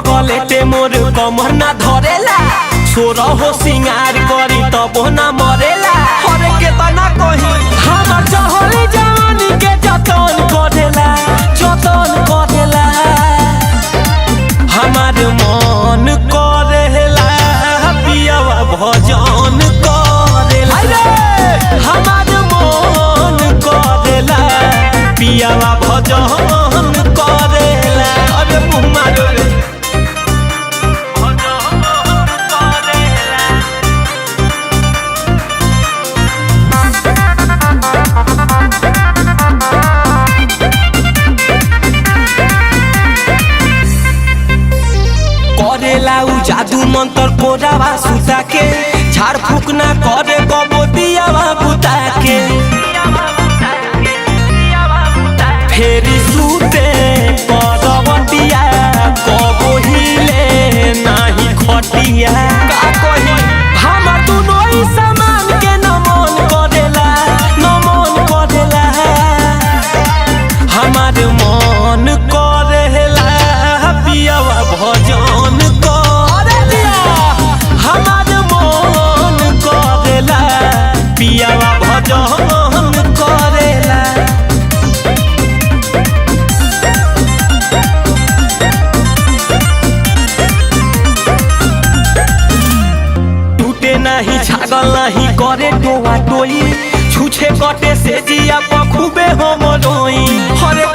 पगलेटे मोर कमर ना धरेला सोरा हो सिंगार करी तब ना मरेला हरे के तना कही हमर चहली जवानी के जतन करेला हमार मन करेला पियावा भजन करेला हमार मन करेला पियावा भजन करेला अरे मुम्मा रे करेला उ जादू मंत्र कोरावा सुता के झाड़ फूक ना करे कबो दियावा बुता के फेरी सुते करवटिया कबो हिले नाही खटिया का कही हमर दुनो ई सामान के नमन करेला हमार मन करेला पियावा भजन पियावा भजन करेला टूटे नहीं छागल नहीं करे टोआ टोई छूछे कटे से जिया खूबे हम रोई हरे